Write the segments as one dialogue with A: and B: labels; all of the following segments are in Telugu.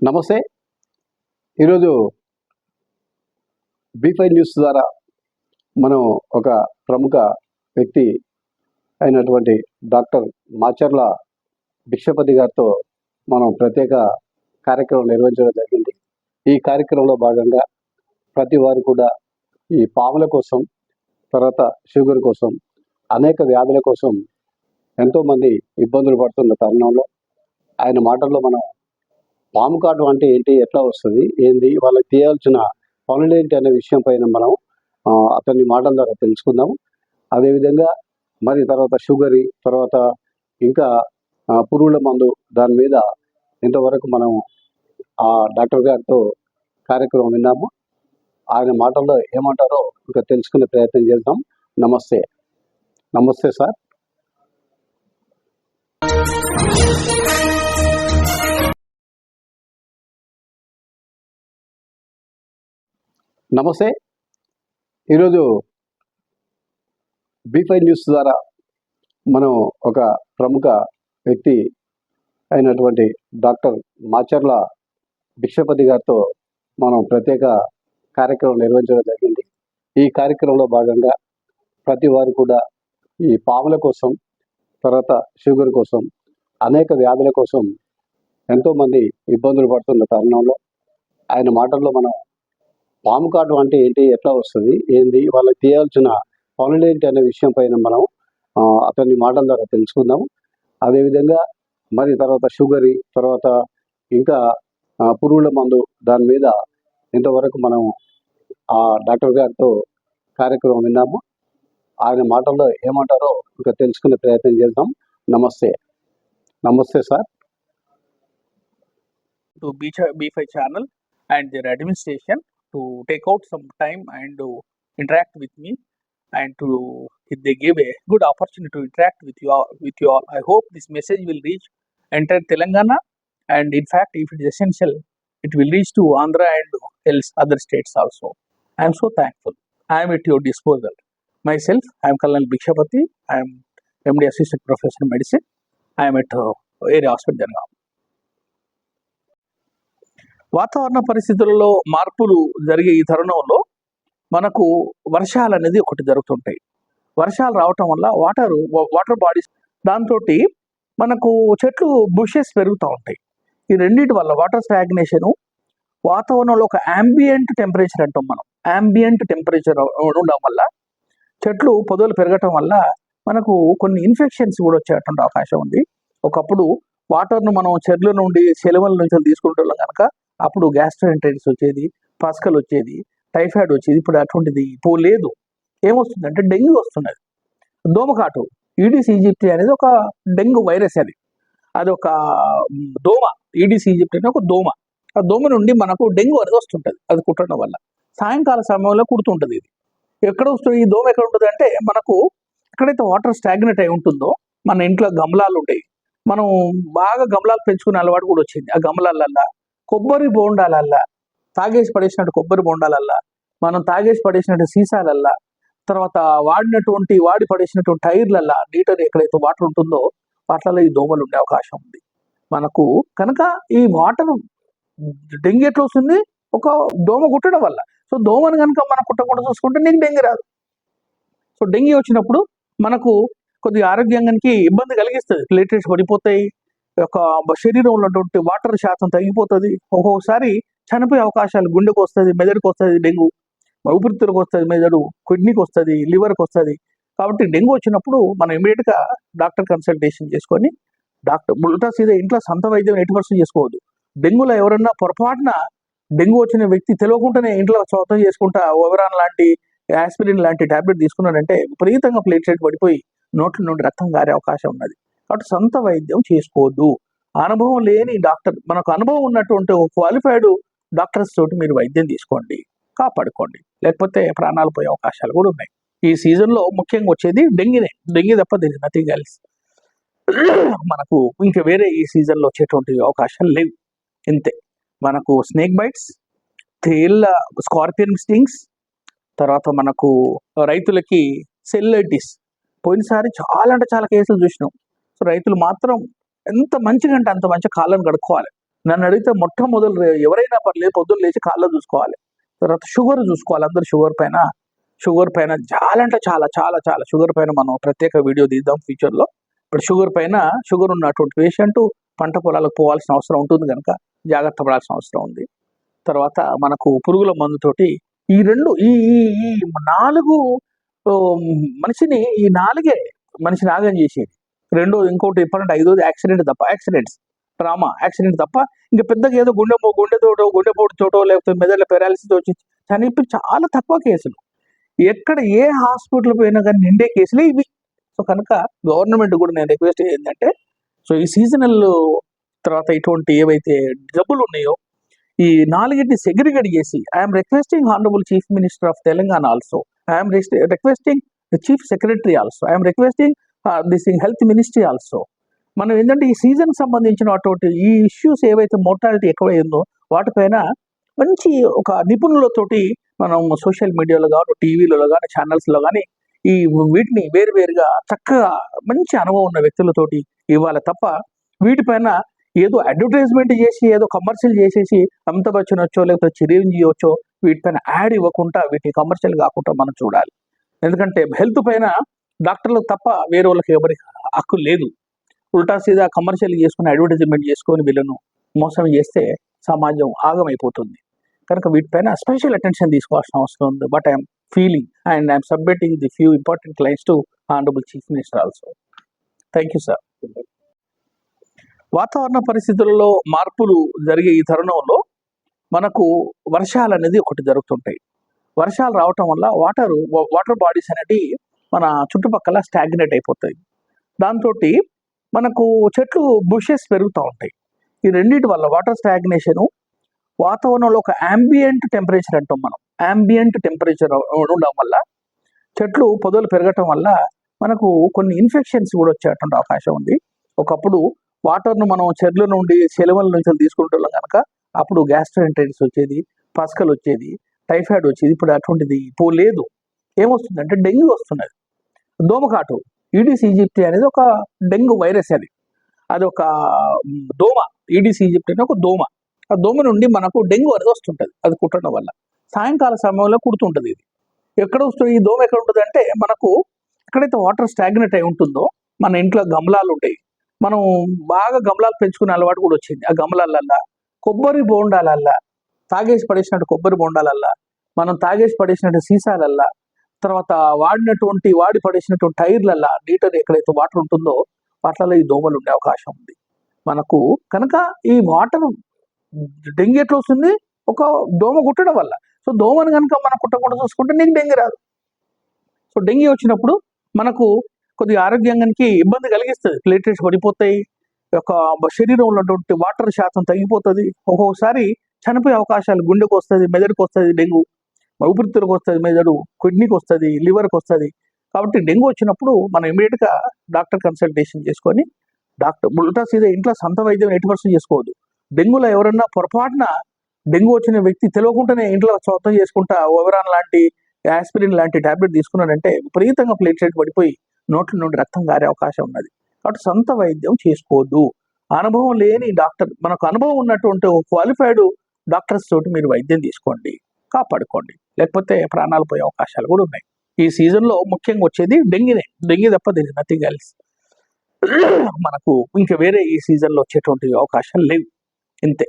A: నమస్తే. ఈరోజు బీ5 న్యూస్ ద్వారా మనం ఒక ప్రముఖ వ్యక్తి అయినటువంటి డాక్టర్ మాచర్ల భిక్షపతి గారితో మనం ప్రత్యేక కార్యక్రమం నిర్వహించడం జరిగింది. ఈ కార్యక్రమంలో భాగంగా ప్రతి వారు కూడా ఈ పాముల కోసం, తర్వాత షుగర్ కోసం, అనేక వ్యాధుల కోసం ఎంతోమంది ఇబ్బందులు పడుతున్న తరుణంలో ఆయన మాటల్లో మనం పాము కాటు అంటే ఏంటి, ఎట్లా వస్తుంది, ఏంది, వాళ్ళకి తీయాల్సిన పనులేంటి అనే విషయం పైన మనం అతని మాటల ద్వారా తెలుసుకుందాము. అదేవిధంగా మరి తర్వాత షుగర్, తర్వాత ఇంకా పురుగుల మందు, దాని మీద ఇంతవరకు మనం ఆ డాక్టర్ గారితో కార్యక్రమం విన్నాము. ఆయన మాటల్లో ఏమంటారో ఇంకా తెలుసుకునే ప్రయత్నం చేద్దాం. నమస్తే. నమస్తే సార్. నమస్తే. ఈరోజు బీ5 న్యూస్ ద్వారా మనం ఒక ప్రముఖ వ్యక్తి అయినటువంటి డాక్టర్ మాచర్ల భిక్షపతి గారితో మనం ప్రత్యేక కార్యక్రమం నిర్వహించడం జరిగింది. ఈ కార్యక్రమంలో భాగంగా ప్రతి వారు కూడా ఈ పాముల కోసం, తర్వాత షుగర్ కోసం, అనేక వ్యాధుల కోసం ఎంతోమంది ఇబ్బందులు పడుతున్న తరుణంలో ఆయన మాటల్లో మనం పాము కాటు అంటే ఏంటి, ఎట్లా వస్తుంది, ఏంది, వాళ్ళకి తీయాల్సిన పనులేంటి అనే విషయం పైన మనం అతని మాటల ద్వారా తెలుసుకుందాము. అదేవిధంగా మరి తర్వాత షుగర్, తర్వాత ఇంకా పురుగుల మందు, దాని మీద ఇంతవరకు మనం ఆ డాక్టర్ గారితో కార్యక్రమం విన్నాము. ఆయన మాటల్లో ఏమంటారో ఇంకా తెలుసుకునే ప్రయత్నం చేద్దాం. నమస్తే. నమస్తే sir.
B: To B5 channel and their administration to take out some time and to interact with me and to they gave a good opportunity to interact with you all. I hope this message will reach entire Telangana, and in fact if it is essential it will reach to Andhra and else other states also. I am so thankful. I am at your disposal. Myself, I am Colonel Bhikshapati. I am MD Assistant Professor in Medicine. I am at area hospital Jangaon. వాతావరణ పరిస్థితులలో మార్పులు జరిగే ఈ తరుణంలో మనకు వర్షాలు అనేది ఒకటి జరుగుతుంటాయి. వర్షాలు రావటం వల్ల వాటర్ బాడీస్, దాంతో మనకు చెట్లు బుషెస్ పెరుగుతూ ఉంటాయి. ఈ రెండింటి వల్ల వాటర్ స్టాగ్నేషను, వాతావరణంలో ఒక యాంబియంట్ టెంపరేచర్ అంటాం మనం. యాంబియంట్ టెంపరేచర్ ఉండడం వల్ల చెట్లు పొదలు పెరగటం వల్ల మనకు కొన్ని ఇన్ఫెక్షన్స్ కూడా వచ్చేటువంటి అవకాశం ఉంది. ఒకప్పుడు వాటర్ను మనం చెర్ల నుండి, సెలవుల నుంచి తీసుకుంటున్నాం కనుక అప్పుడు గ్యాస్ట్రోఎంటరైటిస్ వచ్చేది, పస్కల్ వచ్చేది, టైఫాయిడ్ వచ్చేది. ఇప్పుడు అటువంటిది ఇప్పుడు లేదు. ఏమొస్తుందంటే డెంగ్యూ వస్తున్నది. దోమకాటు, ఈడిస్ ఈజిప్టి అనేది ఒక డెంగ్యూ వైరస్. అది ఒక దోమ. ఈడిస్ ఈజిప్టి అనేది ఒక దోమ. ఆ దోమ నుండి మనకు డెంగ్యూ అనేది వస్తుంటుంది. అది కుట్టడం వల్ల సాయంకాల సమయంలో కుడుతుంటుంది. ఇది ఎక్కడ వస్తుంది? ఈ దోమ ఎక్కడ ఉంటుంది అంటే మనకు ఎక్కడైతే వాటర్ స్టాగ్నెట్ అయి ఉంటుందో, మన ఇంట్లో గమలాలు ఉంటాయి. మనం బాగా గమలాలు పెంచుకునే అలవాటు కూడా వచ్చింది. ఆ గమలాలల్లా, కొబ్బరి బోండాలల్లా, తాగేసి పడేసినట్టు కొబ్బరి బోండాలల్లా, మనం తాగేసి పడేసినట్టు సీసాలల్లా, తర్వాత వాడి పడేసినటువంటి టైర్లల్లా, లీటర్ ఎక్కడైతే వాటర్ ఉంటుందో వాటిలలో ఈ దోమలు ఉండే అవకాశం ఉంది మనకు. కనుక ఈ వాటర్ డెంగ్యూ ఎట్లా వస్తుంది? ఒక దోమ కుట్టడం వల్ల. సో దోమను కనుక మనం కుట్టకుండా చూసుకుంటే నీకు డెంగ్యూ రాదు. సో డెంగ్యూ వచ్చినప్పుడు మనకు కొద్దిగా ఆరోగ్యానికి ఇబ్బంది కలిగిస్తుంది. ప్లేటెట్స్ పడిపోతాయి, ఒక శరీరంలో ఉన్నటువంటి వాటర్ శాతం తగ్గిపోతుంది. ఒక్కొక్కసారి చనిపోయే అవకాశాలు, గుండెకు వస్తుంది, మెదడుకు వస్తుంది డెంగ్యూ, ఊపిరితిత్తులకు వస్తుంది, మెదడు, కిడ్నీకి వస్తుంది, లివర్కి వస్తుంది. కాబట్టి డెంగ్యూ వచ్చినప్పుడు మనం ఇమీడియట్గా డాక్టర్ కన్సల్టేషన్ చేసుకొని, డాక్టర్ ఉల్టా సీదా ఇంట్లో సొంత వైద్యం 80% చేసుకోవద్దు. డెంగ్యూలో ఎవరన్నా పొరపాటున డెంగ్యూ వచ్చిన వ్యక్తి తెలియకుండానే ఇంట్లో సొంతం చేసుకుంటా ఓవరాన్ లాంటి, యాస్పిరిన్ లాంటి టాబ్లెట్ తీసుకున్నాడంటే విపరీతంగా ప్లేట్లెట్ పడిపోయి నోట్ల నుండి రక్తం గారే అవకాశం ఉన్నది. కాబట్టి సొంత వైద్యం చేసుకోవద్దు. అనుభవం లేని డాక్టర్, మనకు అనుభవం ఉన్నటువంటి క్వాలిఫైడ్ డాక్టర్స్ తోటి మీరు వైద్యం తీసుకోండి, కాపాడుకోండి. లేకపోతే ప్రాణాలు పోయే అవకాశాలు కూడా ఉన్నాయి. ఈ సీజన్లో ముఖ్యంగా వచ్చేది డెంగ్యూ తప్ప దిస్ నథింగ్ ఎల్స్. మనకు ఇంకా వేరే ఈ సీజన్లో వచ్చేటువంటి అవకాశాలు లేవు. ఇంతే. మనకు స్నేక్ బైట్స్, తేళ్ళ స్కార్పియన్ స్టింగ్స్, తర్వాత మనకు రైతులకి సెల్లైటిస్. పోయినసారి చాలా అంటే చాలా కేసులు చూసినాం. సో రైతులు మాత్రం ఎంత మంచిగా అంటే అంత మంచిగా కాళ్ళను కడుక్కోవాలి. నన్ను అడిగితే మొట్టమొదలు ఎవరైనా పర్లేదు పొద్దున్న లేచి కాళ్ళ చూసుకోవాలి. తర్వాత షుగర్ చూసుకోవాలి. అందరు షుగర్ పైన చాలా అంటే చాలా చాలా చాలా షుగర్ పైన మనం ప్రత్యేక వీడియో తీద్దాం ఫ్యూచర్లో. ఇప్పుడు షుగర్ ఉన్నటువంటి పేషెంట్ పంట పొలాలకు పోవాల్సిన అవసరం ఉంటుంది కనుక జాగ్రత్త పడాల్సిన అవసరం ఉంది. తర్వాత మనకు పురుగుల మందుతోటి ఈ రెండు ఈ ఈ ఈ 4 మనిషిని ఆగం చేసేది. రెండోది ఇంకోటి చెప్పాలంటే ఐదోది యాక్సిడెంట్ తప్ప ఇంకా పెద్దగా ఏదో గుండెపోటుతోటో లేకపోతే మెదడులో పెరాలిసిస్ వచ్చి చనిపోయి చాలా తక్కువ కేసులు. ఎక్కడ ఏ హాస్పిటల్ పోయినా కానీ నిండే కేసులే ఇవి. సో కనుక గవర్నమెంట్ కూడా నేను రిక్వెస్ట్ ఏంటంటే, సో ఈ సీజనల్ తర్వాత ఇటువంటి ఏవైతే జబ్బులు ఉన్నాయో ఈ 4ని సెగ్రిగేట్ చేసి I'm requesting honourable chief minister of Telangana also, I'm requesting the chief secretary also, I'm requesting this health ministry also. మనం ఏంటంటే ఈ సీజన్ సంబంధించిన అటువంటి ఈ ఇష్యూస్ ఏవైతే మోర్టాలిటీ ఎక్కువైందో వాటిపైన మంచి ఒక నిపుణులతోటి మనం సోషల్ మీడియాలో కానీ టీవీలలో కానీ ఛానల్స్లో కానీ ఈ వీటిని వేరువేరుగా చక్కగా మంచి అనుభవం ఉన్న వ్యక్తులతోటి ఇవ్వాలి తప్ప వీటిపైన ఏదో అడ్వర్టైజ్మెంట్ చేసి ఏదో కమర్షియల్ చేసేసి అమితాబ్ బచ్చన్ వచ్చో లేకపోతే చిరంజీవి వచ్చో వీటిపైన యాడ్ ఇవ్వకుండా వీటిని కమర్షియల్ కాకుండా మనం చూడాలి. ఎందుకంటే హెల్త్ పైన డాక్టర్లకు తప్ప వేరే వాళ్ళకి ఎవరికి హక్కు లేదు. ఉల్టా సీదా కమర్షియల్ చేసుకుని అడ్వర్టైజ్మెంట్ చేసుకొని వీళ్ళను మోసం చేస్తే సమాజం ఆగమైపోతుంది. కనుక వీటిపైన స్పెషల్ అటెన్షన్ తీసుకోవాల్సిన అవసరం ఉంది. But I'm feeling and I'm submitting the few important lines to honourable chief minister also. Thank you sir. వాతావరణ పరిస్థితులలో మార్పులు జరిగే ఈ తరుణంలో మనకు వర్షాలు అనేది ఒకటి జరుగుతుంటాయి. వర్షాలు రావటం వల్ల వాటర్ బాడీస్ అనేవి మన చుట్టుపక్కల స్టాగ్నేట్ అయిపోతాయి. దాంతో మనకు చెట్లు బుషెస్ పెరుగుతూ ఉంటాయి. ఈ రెండింటి వల్ల వాటర్ స్టాగ్నేషను వాతావరణంలో ఒక యాంబియంట్ టెంపరేచర్ అంటాం మనం. యాంబియంట్ టెంపరేచర్ ఉండడం వల్ల చెట్లు పొదలు పెరగటం వల్ల మనకు కొన్ని ఇన్ఫెక్షన్స్ కూడా వచ్చేటువంటి అవకాశం ఉంది. ఒకప్పుడు వాటర్ను మనం చెర్ల నుండి సెలవుల నుంచి తీసుకుంటున్నాం కనుక అప్పుడు గ్యాస్ట్రైంటైటిస్ వచ్చేది, పస్కలు వచ్చేది, టైఫాయిడ్ వచ్చేది. ఇప్పుడు అటువంటిది లేదు. ఏమొస్తుందంటే డెంగ్యూ వస్తున్నది. దోమకాటు ఈడిస్ ఈజిప్టి అనేది ఒక డెంగ్యూ వైరస్. అది ఒక దోమ. ఈడిస్ ఈజిప్టి అనేది ఒక దోమ. ఆ దోమ నుండి మనకు డెంగ్యూ అనేది వస్తుంటుంది. అది కుట్టడం వల్ల సాయంకాల సమయంలో కుడుతుంటుంది. ఇది ఎక్కడ వస్తుంది? ఈ దోమ ఎక్కడ ఉంటుంది అంటే మనకు ఎక్కడైతే వాటర్ స్టాగ్నేట్ అయి ఉంటుందో మన ఇంట్లో గమలాలు ఉంటాయి. మనం బాగా గమలాలు పెంచుకునే అలవాటు కూడా వచ్చింది. ఆ గమలాలల్లా కొబ్బరి బోండాలల్లా తాగేసి పడేసినట్టు కొబ్బరి బోండాలల్లా మనం తాగేసి పడేసినట్టు సీసాలల్లా తర్వాత వాడి పడేసినటువంటి టైర్లల్లా లీటర్ ఎక్కడైతే వాటర్ ఉంటుందో వాటిలలో ఈ దోమలు ఉండే అవకాశం ఉంది మనకు. కనుక ఈ వాటర్ డెంగ్యూ ఎట్లా వస్తుంది? ఒక దోమ కుట్టడం వల్ల. సో దోమను కనుక మనం కుట్టకుండా చూసుకుంటే నీకు డెంగ్యూ రాదు. సో డెంగ్యూ వచ్చినప్పుడు మనకు కొద్దిగా ఆరోగ్యానికి ఇబ్బంది కలిగిస్తుంది. ప్లేటెట్స్ పడిపోతాయి, యొక్క శరీరంలో ఉన్నటువంటి వాటర్ శాతం తగ్గిపోతుంది. ఒక్కొక్కసారి చనిపోయే అవకాశాలు, గుండెకు వస్తుంది, మెదడుకు వస్తుంది డెంగ్యూ, ఊపిరితిత్తులకు వస్తుంది, మెదడు కిడ్నీకి వస్తుంది, లివర్కి వస్తుంది. కాబట్టి డెంగ్యూ వచ్చినప్పుడు మనం ఇమీడియట్గా డాక్టర్ కన్సల్టేషన్ చేసుకొని ఉల్టా సీదా ఇంట్లో సొంత వైద్యం 80% చేసుకోవద్దు. డెంగ్యూలో ఎవరన్నా పొరపాటున డెంగ్యూ వచ్చిన వ్యక్తి తెలియకుండానే ఇంట్లో సొంతం చేసుకుంటా ఓవరాన్ లాంటి యాస్పిరిన్ లాంటి టాబ్లెట్ తీసుకున్నాడంటే విపరీతంగా ప్లేట్లెట్ పడిపోయి నోట్ల నుండి రక్తం గారే అవకాశం ఉన్నది. కాబట్టి సొంత వైద్యం చేసుకోవద్దు. అనుభవం లేని డాక్టర్, మనకు అనుభవం ఉన్నటువంటి క్వాలిఫైడ్ డాక్టర్స్ తోటి మీరు వైద్యం తీసుకోండి, కాపాడుకోండి. లేకపోతే ప్రాణాలు పోయే అవకాశాలు కూడా ఉన్నాయి. ఈ సీజన్లో ముఖ్యంగా వచ్చేది డెంగ్యూ తప్ప దిస్ నథింగ్ ఎల్స్. మనకు ఇంకా వేరే ఈ సీజన్లో వచ్చేటువంటి అవకాశాలు లేవు. ఇంతే.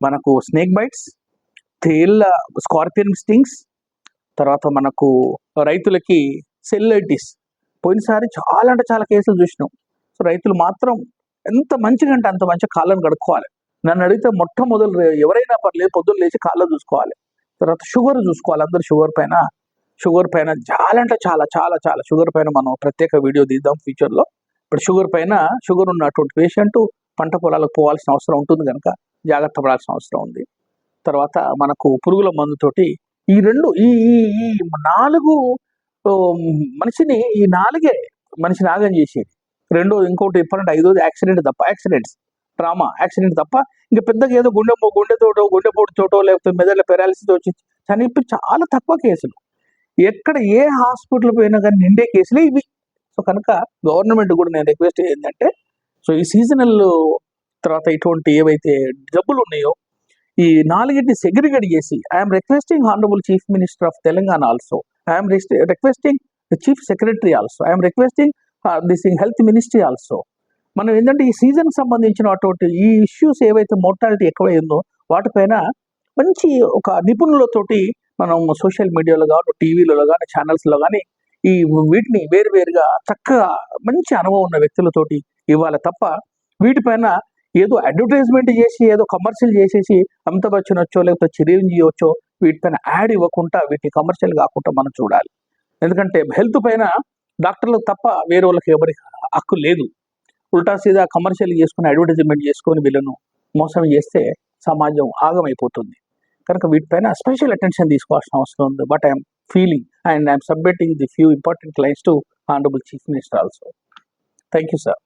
B: మనకు snake bytes, Tella scorpion stings, తర్వాత మనకు రైతులకి సెల్లైటిస్ పోయినసారి చాలా అంటే చాలా కేసులు చూసినాం. సో రైతులు మాత్రం ఎంత మంచిగా అంటే అంత మంచిగా కాళ్ళను కడుక్కోవాలి. నన్ను అడిగితే మొట్టమొదలు ఎవరైనా పర్లేదు పొద్దున్న లేచి కాళ్ళ చూసుకోవాలి. తర్వాత షుగర్ చూసుకోవాలి. అందరు షుగర్ పైన చాలా అంటే చాలా చాలా చాలా షుగర్ పైన మనం ప్రత్యేక వీడియో తీద్దాం ఫ్యూచర్లో. ఇప్పుడు షుగర్ ఉన్నటువంటి పేషెంట్ పంట పొలాలకు పోవాల్సిన అవసరం ఉంటుంది కనుక జాగ్రత్త పడాల్సిన అవసరం ఉంది. తర్వాత మనకు పురుగుల మందుతోటి ఈ 4 మనిషిని ఆగం చేసేది. రెండోది ఇంకోటి చెప్పాలంటే ఐదోది యాక్సిడెంట్ తప్ప ఇంకా పెద్దగా ఏదో గుండెపోటుతోటో లేకపోతే మెదడులో పెరాలిసిస్ వచ్చి చనిపోయి చాలా తక్కువ కేసులు. ఎక్కడ ఏ హాస్పిటల్ పోయినా కానీ నిండే కేసులే ఇవి. సో కనుక గవర్నమెంట్ కూడా నేను రిక్వెస్ట్ ఏంటంటే, సో ఈ సీజనల్ తర్వాత ఇటువంటి ఏవైతే జబ్బులు ఉన్నాయో ఈ నాలుగింటిని సెగ్రిగేట్ చేసి I'm requesting honourable chief minister of Telangana also, I'm requesting the chief secretary also, I'm requesting this health ministry also. మనం ఏంటంటే ఈ సీజన్కి సంబంధించినటువంటి ఈ ఇష్యూస్ ఏవైతే మోర్టాలిటీ ఎక్కువైందో వాటిపైన మంచి ఒక నిపుణులతోటి మనం సోషల్ మీడియాలో కానీ టీవీలలో కానీ ఛానల్స్లో కానీ ఈ వీటిని వేరువేరుగా చక్కగా మంచి అనుభవం ఉన్న వ్యక్తులతోటి ఇవ్వాలి తప్ప వీటిపైన ఏదో అడ్వర్టైజ్మెంట్ చేసి ఏదో కమర్షియల్ చేసేసి అమితాబ్ బచ్చన్ వచ్చో లేకపోతే చిరంజీవి వచ్చో వీటిపైన యాడ్ ఇవ్వకుండా వీటిని కమర్షియల్ కాకుండా మనం చూడాలి. ఎందుకంటే హెల్త్ పైన డాక్టర్లకు తప్ప వేరే వాళ్ళకి ఎవరికి హక్కు లేదు. ఉల్టా సీదా కమర్షియల్ చేసుకుని అడ్వర్టైజ్మెంట్ చేసుకొని వీళ్ళను మోసం చేస్తే సమాజం ఆగమైపోతుంది. కనుక వీటిపైన స్పెషల్ అటెన్షన్ తీసుకోవాల్సిన అవసరం ఉంది. But I'm feeling and I'm submitting the few important lines to honourable chief minister also. Thank you sir.